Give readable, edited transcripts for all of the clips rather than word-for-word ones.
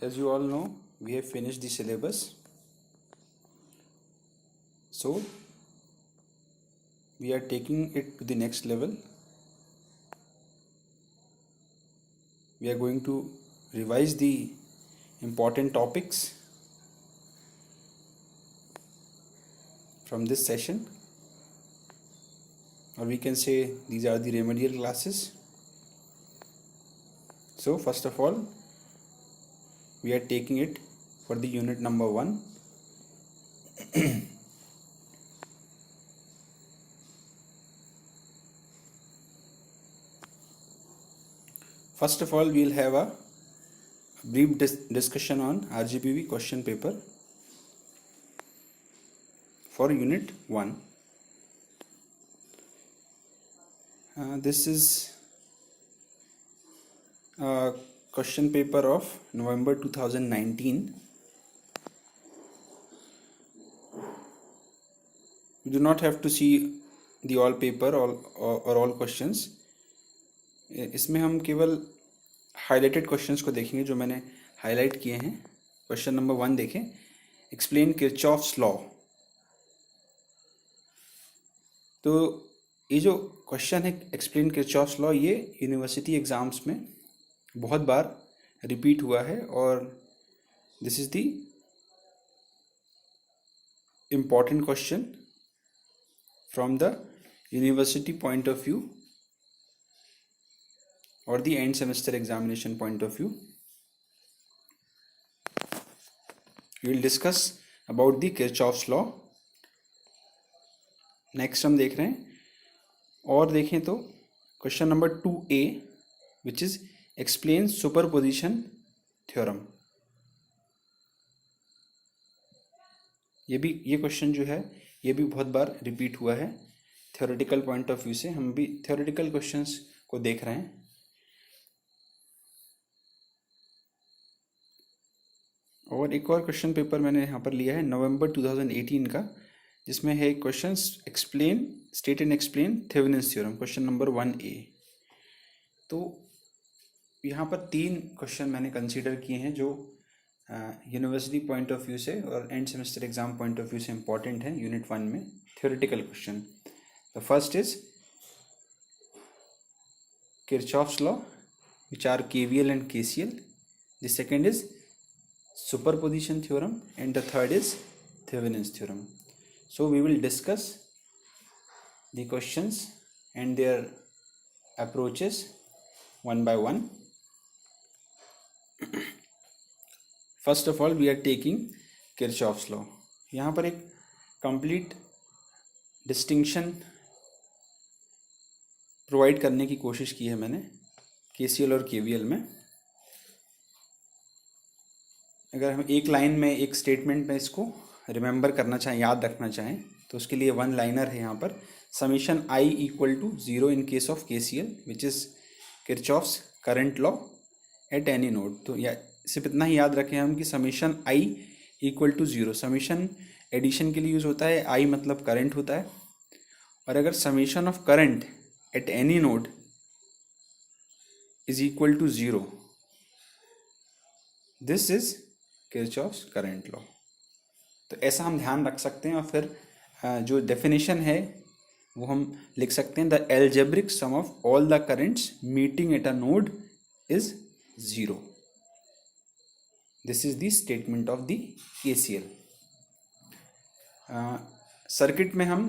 As you all know, we have finished the syllabus. So, we are taking it to the next level. We are going to revise the important topics from this session, or we can say these are the remedial classes. So, first of all, we are taking it for the unit number 1. First of all, we will have a brief discussion on RGPV question paper for unit 1. This is a question paper of November 2019. You do not have to see the all paper or all questions. इसमें हम केवल highlighted questions को देखेंगे जो मैंने highlight किए हैं. Question number 1 देखें. Explain Kirchhoff's law. तो ये जो क्वेश्चन है एक्सप्लेन किरचॉफ्स लॉ, ये यूनिवर्सिटी एग्जाम्स में बहुत बार रिपीट हुआ है और this is the important question from the university point of view or the end semester examination point of view. We will discuss about the Kirchhoff's law. Next हम देख रहे हैं और देखें तो question number 2A which is explain superposition theorem. ये question जो है ये भी बहुत बार रिपीट हुआ है. थ्योरेटिकल पॉइंट ऑफ व्यू से हम भी थ्योरेटिकल क्वेश्चंस को देख रहे हैं. और एक और क्वेश्चन पेपर मैंने यहाँ पर लिया है नवंबर 2018 का, जिसमें है question explain state and explain Thevenin's theorem, question number 1A. तो यहाँ पर 3 क्वेश्चन मैंने कंसीडर किए हैं जो यूनिवर्सिटी पॉइंट ऑफ व्यू से और end semester exam point of view से इम्पॉर्टेंट है यूनिट 1 में theoretical question. The first is Kirchhoff's law which are KVL and KCL. The second is superposition theorem and the third is Thevenin's theorem. So we will discuss the questions and their approaches one by one. First of all we are taking Kirchhoff's law. यहाँ पर एक complete distinction provide करने की कोशिश की है मैंने KCL और KVL में. अगर हम एक लाइन में एक स्टेटमेंट में इसको रिमेंबर करना चाहें, याद रखना चाहें, तो उसके लिए 1 लाइनर है यहाँ पर. Summation I equal to 0 in case of KCL which is Kirchhoff's current law at any node. तो या सिर्फ इतना ही याद रखें हम कि summation I equal to 0. Summation addition के लिए यूज़ होता है. I मतलब करंट होता है. और अगर summation of current at any node is equal to 0, this is Kirchhoff's current law. तो ऐसा हम ध्यान रख सकते हैं. और फिर जो डेफिनेशन है वो हम लिख सकते हैं the algebraic sum of all the currents meeting at a node is 0. This is the statement of the KCL. Circuit में हम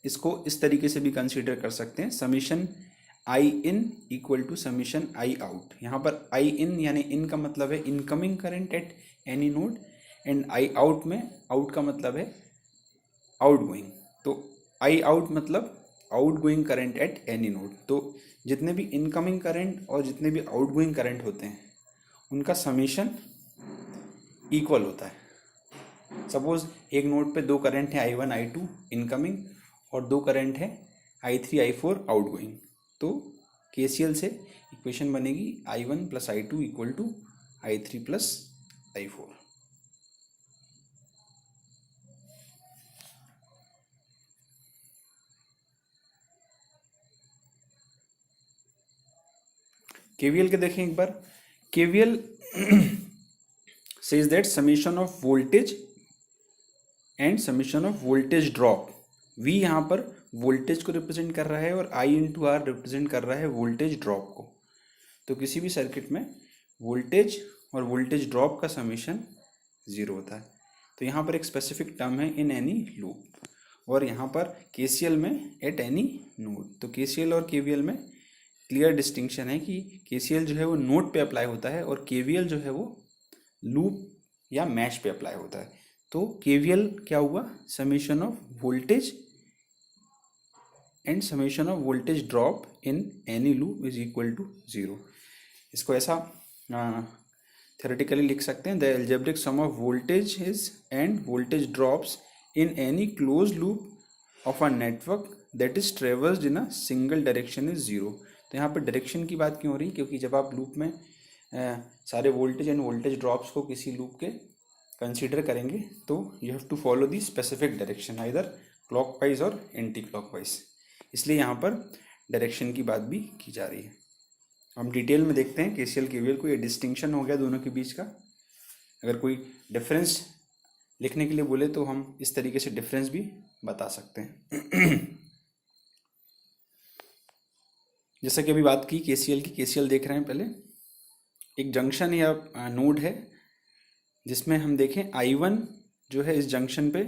इसको इस तरीके से भी कंसीडर कर सकते हैं. Summation I in equal to summation I out. यहाँ पर I in यानी इन का मतलब है incoming current at any node and I out में आउट का मतलब है आउट गोइंग. तो I out मतलब out going current at any node. तो जितने भी इनकमिंग करंट और जितने भी आउट गोइंग करंट होते हैं उनका समीशन इक्वल होता है. सपोज एक नोड पे 2 करंट है I1 I2 इनकमिंग और 2 करंट है I3 I4 आउट गोइंग. तो KCL से इक्वेशन बनेगी I1 plus I2 equal to I3 plus I4. KVL के देखें एक बार. KVL says that summation of voltage and summation of voltage drop. V यहाँ पर वोल्टेज को रिप्रेजेंट कर रहा है और I इंटू आर रिप्रेजेंट कर रहा है वोल्टेज ड्रॉप को। तो किसी भी सर्किट में वोल्टेज और वोल्टेज ड्रॉप का समीशन 0 होता है। तो यहाँ पर एक स्पेसिफिक टर्म है इन एनी लूप, और यहाँ पर KCL में एट एनी नोड। तो KCL और KVL में क्लियर डिस्टिंक्शन है कि KCL जो है वो नोड पे अप्लाई होता है और KVL जो है वो लूप या मैश पे अप्लाई होता है। तो KVL क्या हुआ, summation of voltage and summation of voltage drop in any loop is equal to 0। इसको ऐसा theoretically लिख सकते हैं, the algebraic sum of voltage is and voltage drops in any closed loop of a network that is traversed in a single direction is 0। तो यहाँ पर direction की बात क्यों हो रही, क्योंकि जब आप लूप में सारे वोल्टेज एंड वोल्टेज ड्रॉप्स को किसी लूप के कंसीडर करेंगे तो you have to follow the specific direction, either clockwise or anti clockwise. इसलिए यहाँ पर डायरेक्शन की बात भी की जा रही है। हम डिटेल में देखते हैं KCL KVL को। ये डिस्टिंक्शन हो गया दोनों के बीच का। अगर कोई डिफरेंस लिखने के लिए बोले तो हम इस तरीके से डिफरेंस भी बता सकते हैं। जैसा कि अभी बात की KCL की, KCL देख रहे हैं पहले। एक जंक्शन या नोड है जिसमें हम देखें I1 जो है इस जंक्शन पे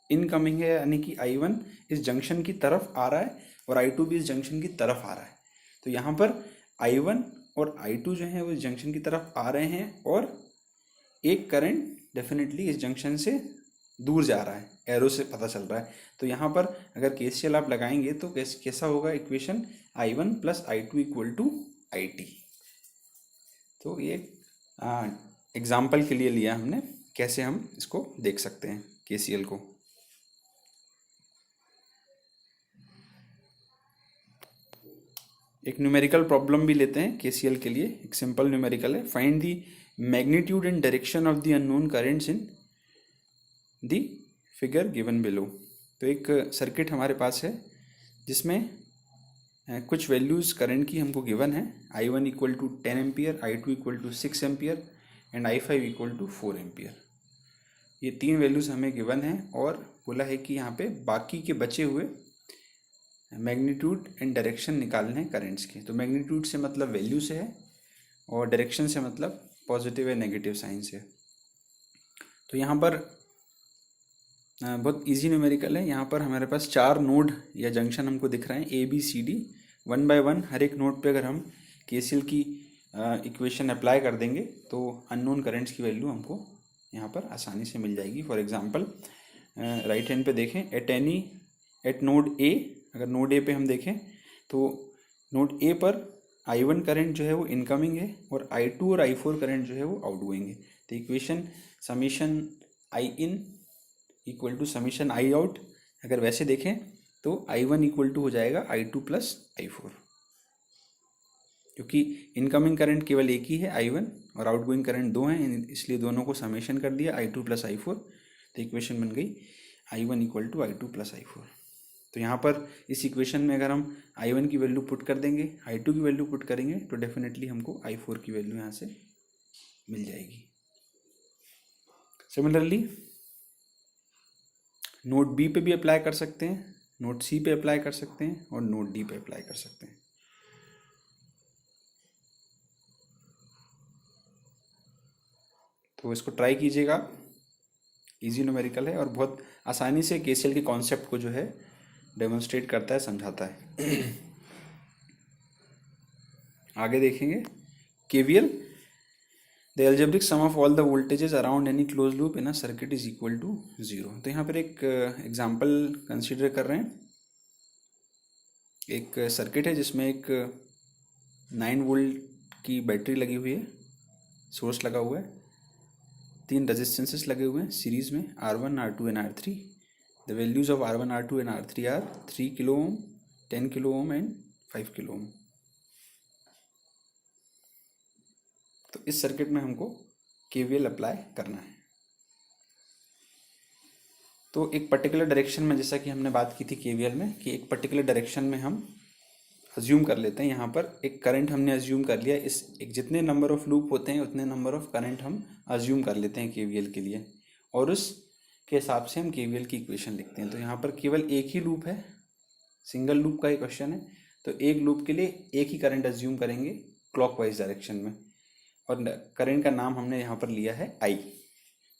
इनकमिंग है, यानी कि I1 इस जंक्शन की तरफ आ रहा है और I2 भी इस जंक्शन की तरफ आ रहा है। तो यहाँ पर I1 और I2 जो है वो इस जंक्शन की तरफ आ रहे हैं और एक करंट डेफिनेटली इस जंक्शन से दूर जा रहा है, एरो से पता चल रहा है। तो यहाँ पर अगर KCL आप लगाएंगे तो कैसा होगा equation, I1 plus I2 equal to IT। तो ये एग्जाम्पल के लिए लिया हमने, कैसे हम इसको देख सकते हैं KCL को। एक न्यूमेरिकल प्रॉब्लम भी लेते हैं KCL के लिए। एक सिंपल न्यूमेरिकल है, find the magnitude and direction of the unknown currents in the figure given below. तो एक सर्किट हमारे पास है जिसमें कुछ वैल्यूज़ करंट की हमको गिवन है। I1 equal to 10 ampere, I2 equal to 6 ampere and I5 equal to 4 ampere. ये तीन वैल्यूज़ हमें गिवन है और बोला है कि यहाँ पे बाकी के बचे हुए मैग्नीट्यूड एंड डायरेक्शन निकालने हैं करेंट्स के। तो मैग्नीट्यूड से मतलब वैल्यू से है और डायरेक्शन से मतलब पॉजिटिव या नेगेटिव साइन से। तो यहाँ पर बहुत इजी न्यूमेरिकल है। यहाँ पर हमारे पास 4 नोड या जंक्शन हमको दिख रहे हैं ABCD, 1 बाय 1 हर एक नोड पे अगर हम KCL की इक्वेशन अप्लाई कर देंगे तो अननोन करेंट्स की वैल्यू हमको यहाँ पर आसानी से मिल जाएगी। फॉर एग्जांपल राइट हैंड पे देखें, एट नोड A, अगर नोड A पे हम देखें तो नोड A पर I1 करंट जो है वो इनकमिंग है और I2 और I4 करंट जो है वो आउटगोइंग है। तो equation summation I in equal to summation I out अगर वैसे देखें तो I1 इक्वल टू हो जाएगा I2 प्लस I4, क्योंकि इनकमिंग करंट केवल एक ही है I1 और आउटगोइंग करंट 2 हैं, इसलिए दोनों को समेशन कर दिया I2 प्लस I4। तो इक्वेशन बन गई I1 equal to I2 plus I4। तो यहाँ पर इस इक्वेशन में अगर हम I1 की वैल्यू पुट कर देंगे, I2 की वैल्यू पुट करेंगे तो डेफिनेटली हमको I4 की वैल्यू यहाँ से मिल जाएगी। सिमिलरली नोट B पे भी अप्लाई कर सकते हैं, नोट C पे अप्लाई कर सकते हैं और नोट D पे अप्लाई कर सकते हैं। तो इसको ट्राई कीजिएगा, इजी न्यूमेरिकल है और बहुत आसानी से KCL के कॉन्सेप्ट को जो है डेमोन्स्ट्रेट करता है, समझाता है। आगे देखेंगे KVL, the algebraic sum of all the voltages around any close loop in a circuit is equal to 0। तो यहाँ पर एक एग्जांपल कंसीडर कर रहे हैं। एक सर्किट है जिसमें एक 9 वोल्ट की बैटरी लगी हुई है, सोर्स लगा हुआ है, 3 रेजिस्टेंसेस लगे हुए हैं सीरीज में, R1, R2 and R3। The values of R1, R2 and R3 are 3 kilo ohm, 10 kilo ohm and 5 kilo ohm. तो इस सर्किट में हमको KVL अप्लाई करना है। तो एक पर्टिकुलर डायरेक्शन में, जैसा कि हमने बात की थी KVL में, कि एक पर्टिकुलर डायरेक्शन में हम अज्यूम कर लेते हैं। यहाँ पर एक करंट हमने अज्यूम कर लिया, इस एक जितने नंबर ऑफ लूप होते हैं उतने नंबर ऑफ करंट हम अज्यूम कर लेते हैं केवीएल के लिए, और उसके हिसाब से हम केवीएल की इक्वेशन लिखते हैं। तो यहाँ पर केवल एक ही लूप है, सिंगल लूप का ही क्वेश्चन है, तो एक लूप के लिए एक ही करंट अज्यूम करेंगे क्लॉकवाइज डायरेक्शन में, और करंट का नाम हमने यहाँ पर लिया है आई।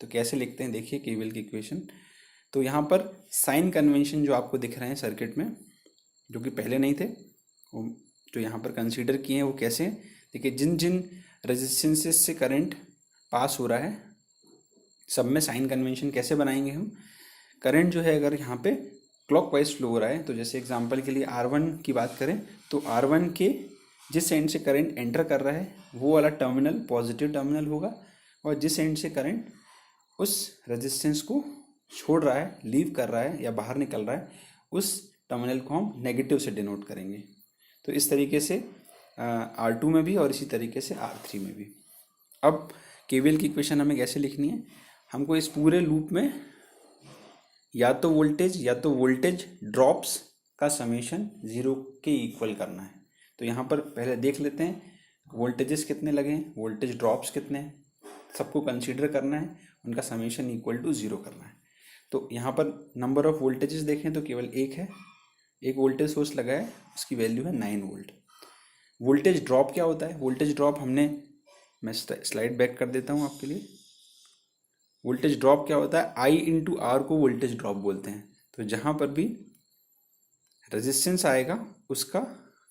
तो कैसे लिखते हैं देखिए केवीएल की इक्वेशन। तो यहाँ पर साइन कन्वेंशन जो आपको दिख रहे हैं सर्किट में, जो कि पहले नहीं थे, वो जो यहाँ पर कंसीडर किए हैं वो कैसे हैं, देखिए जिन जिन रेजिस्टेंसेस से करंट पास हो रहा है सब में साइन कन्वेंशन कैसे बनाएंगे हम। करंट जो है अगर यहाँ पे क्लॉकवाइज फ्लो हो रहा है, तो जैसे एग्जांपल के लिए R1 की बात करें, तो R1 के जिस एंड से करंट एंटर कर रहा है वो वाला टर्मिनल पॉजिटिव टर्मिनल होगा, और जिस एंड से करंट उस रेजिस्टेंस को छोड़ रहा है, लीव कर रहा है या बाहर निकल रहा है, उस टर्मिनल को हम नेगेटिव से डिनोट करेंगे। तो इस तरीके से R2 में भी और इसी तरीके से R3 में भी। अब केवीएल की इक्वेशन हमें कैसे लिखनी है, हमको इस पूरे लूप में या तो वोल्टेज ड्रॉप्स का समेशन 0 के इक्वल करना है। तो यहाँ पर पहले देख लेते हैं वोल्टेजेस कितने लगे हैं, वोल्टेज ड्रॉप्स कितने हैं, सबको कंसीडर करना है, उनका समेशन इक्वल टू 0 करना है। तो यहाँ पर नंबर ऑफ वोल्टेजेस देखें तो केवल एक है, एक वोल्टेज सोर्स लगा है, उसकी वैल्यू है 9 वोल्ट। वोल्टेज ड्रॉप क्या होता है, वोल्टेज ड्रॉप मैं स्लाइड बैक कर देता हूँ आपके लिए। वोल्टेज ड्रॉप क्या होता है, I इंटू आर को वोल्टेज ड्रॉप बोलते हैं। तो जहाँ पर भी रेजिस्टेंस आएगा उसका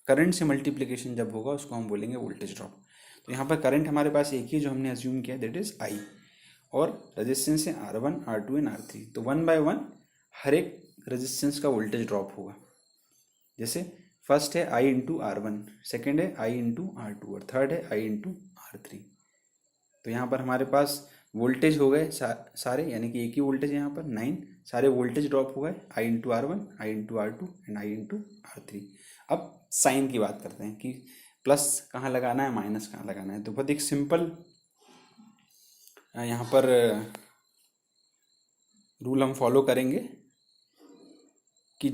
करंट से मल्टीप्लिकेशन जब होगा उसको हम बोलेंगे वोल्टेज ड्रॉप। तो यहाँ पर करंट हमारे पास एक ही जो हमने अज्यूम किया, दैट इज I, और रेजिस्टेंस है R1, R2 एंड R3। तो 1 बाय 1 हर एक रेजिस्टेंस का वोल्टेज ड्रॉप होगा। जैसे फर्स्ट है I इंटू R1, सेकेंड है I इंटू R2 और थर्ड है I इंटू R3। तो यहाँ पर हमारे पास वोल्टेज हो गए सारे, यानी कि एक ही वोल्टेज यहाँ पर 9 सारे वोल्टेज ड्रॉप हो गए, I into R1, I into R2 and I into R3। अब साइन की बात करते हैं कि प्लस कहाँ लगाना है, माइनस कहाँ लगाना है। तो बहुत एक सिंपल यहाँ पर रूल हम फॉलो करेंगे कि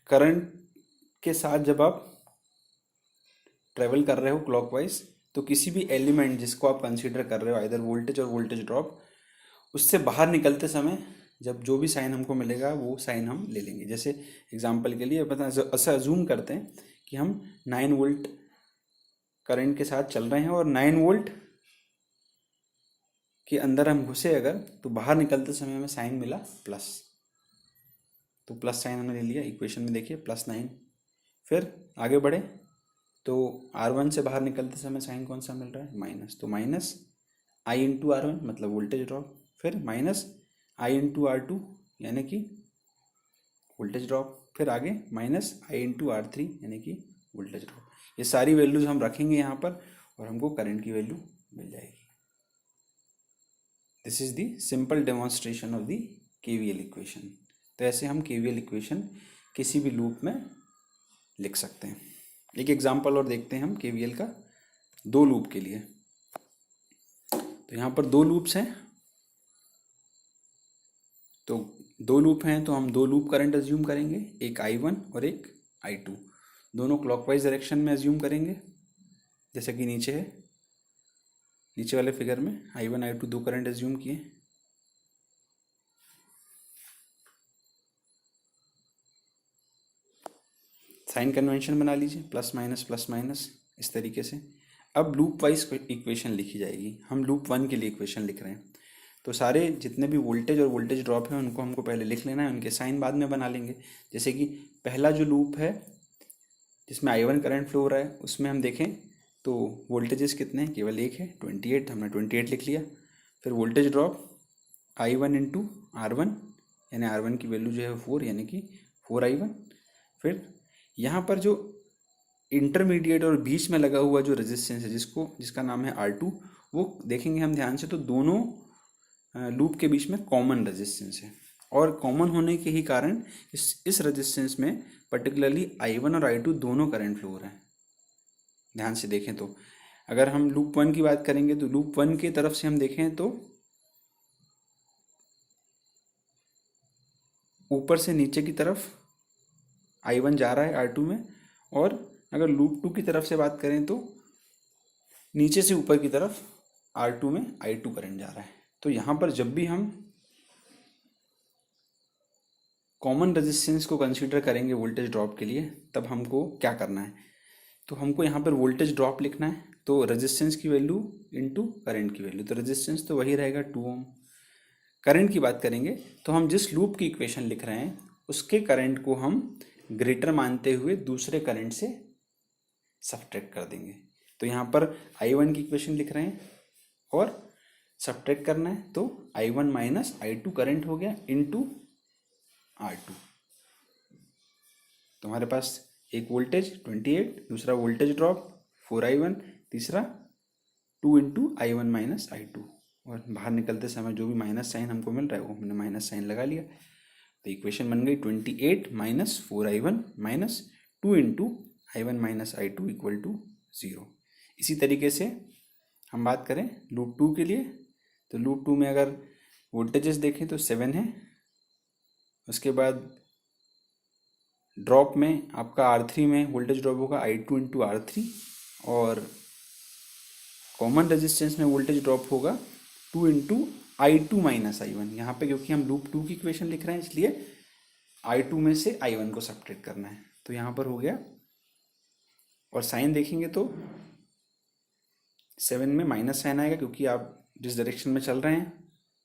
करंट के साथ जब आप ट्रेवल कर रहे हो क्लॉकवाइज, तो किसी भी एलिमेंट जिसको आप कंसीडर कर रहे हो आइदर वोल्टेज और वोल्टेज ड्रॉप, उससे बाहर निकलते समय जब जो भी साइन हमको मिलेगा वो साइन हम ले लेंगे। जैसे एग्जांपल के लिए पता ऐसा अज्यूम करते हैं कि हम 9 वोल्ट करंट के साथ चल रहे हैं और 9 वोल्ट के अंदर हम घुसे अगर, तो बाहर निकलते समय हमें साइन मिला प्लस, तो प्लस साइन हमने ले लिया। इक्वेशन में देखिए +9। फिर आगे बढ़े तो R1 से बाहर निकलते समय साइन कौन सा मिल रहा है, माइनस, तो माइनस I इंटू R1 मतलब वोल्टेज ड्रॉप, फिर माइनस I इंटू R2 यानी कि वोल्टेज ड्रॉप, फिर आगे माइनस I इंटू R3 यानी कि वोल्टेज ड्रॉप। ये सारी वैल्यूज हम रखेंगे यहाँ पर और हमको करंट की वैल्यू मिल जाएगी। This is the simple demonstration of the KVL equation. तो ऐसे हम केवीएल इक्वेशन किसी भी लूप में लिख सकते हैं। एक एग्जांपल और देखते हैं हम केवीएल का 2 लूप के लिए। तो यहाँ पर 2 लूप्स हैं, तो 2 लूप हैं तो हम 2 लूप करंट अज्यूम करेंगे, एक I1 और एक I2, दोनों क्लॉकवाइज डायरेक्शन में अज्यूम करेंगे जैसे कि नीचे है, नीचे वाले फिगर में I1 I2 2 करंट अज्यूम किए। साइन कन्वेंशन बना लीजिए, प्लस माइनस इस तरीके से। अब लूप वाइज इक्वेशन लिखी जाएगी। हम लूप 1 के लिए इक्वेशन लिख रहे हैं, तो सारे जितने भी वोल्टेज और वोल्टेज ड्रॉप हैं उनको हमको पहले लिख लेना है, उनके साइन बाद में बना लेंगे। जैसे कि पहला जो लूप है जिसमें I1 करंट फ्लो हो रहा है उसमें हम देखें तो वोल्टेजेस कितने हैं, केवल एक है 28, हमने 28 लिख लिया। फिर voltage drop I1 into R1 यानी R1 की वैल्यू जो है 4 यानी कि 4I1। फिर यहाँ पर जो इंटरमीडिएट और बीच में लगा हुआ जो रेजिस्टेंस है जिसका नाम है R2, वो देखेंगे हम ध्यान से तो दोनों लूप के बीच में कॉमन रेजिस्टेंस है, और कॉमन होने के ही कारण इस रेजिस्टेंस में पर्टिकुलरली I1 और I2 दोनों करंट फ्लो हो रहे हैं। ध्यान से देखें तो अगर हम लूप 1 की बात करेंगे तो लूप 1 की तरफ से हम देखें तो ऊपर से नीचे की तरफ I1 जा रहा है R2 में, और अगर लूप 2 की तरफ से बात करें तो नीचे से ऊपर की तरफ R2 में I2 करंट जा रहा है। तो यहाँ पर जब भी हम कॉमन रेजिस्टेंस को कंसीडर करेंगे वोल्टेज ड्रॉप के लिए, तब हमको क्या करना है, तो हमको यहाँ पर वोल्टेज ड्रॉप लिखना है। तो रेजिस्टेंस की वैल्यू इनटू करंट की वैल्यू, तो रेजिस्टेंस तो वही रहेगा 2 ओम। करंट की बात करेंगे तो हम जिस लूप की इक्वेशन लिख रहे हैं उसके करंट को हम ग्रेटर मानते हुए दूसरे करंट से सब्ट्रैक्ट कर देंगे। तो यहाँ पर I1 की इक्वेशन लिख रहे हैं और सब्ट्रैक्ट करना है, तो I1 माइनस I2 करंट हो गया इनटू R2। तो हमारे पास एक वोल्टेज 28, दूसरा वोल्टेज ड्रॉप 4I1, तीसरा 2 इंटू I1 माइनस I2, और बाहर निकलते समय जो भी माइनस साइन हमको मिल रहा है वो हमने माइनस साइन लगा लिया। तो इक्वेशन बन गई 28 minus 4I1 minus 2 into I1 minus I2 equal to 0। इसी तरीके से हम बात करें लूप 2 के लिए, तो लूप 2 में अगर वोल्टेजेस देखें तो 7 है। उसके बाद ड्रॉप में आपका R3 में वोल्टेज ड्रॉप होगा I2 इंटू R3, और कॉमन रेजिस्टेंस में वोल्टेज ड्रॉप होगा 2 इंटू I2 माइनस I1। यहाँ पे क्योंकि हम लूप 2 की इक्वेशन लिख रहे हैं इसलिए I2 में से I1 को सब्ट्रैक्ट करना है। तो यहाँ पर हो गया, और साइन देखेंगे तो 7 में माइनस साइन आएगा क्योंकि आप जिस डायरेक्शन में चल रहे हैं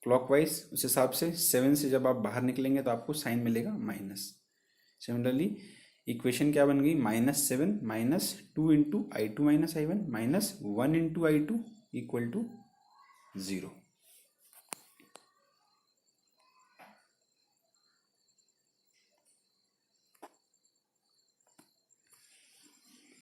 क्लॉकवाइज, उस हिसाब से 7 से जब आप बाहर निकलेंगे तो आपको साइन मिलेगा माइनस। सिमिलरली इक्वेशन क्या बन गई, -7 minus 2 into I2 minus I1 minus 1 into I2 equal to 0।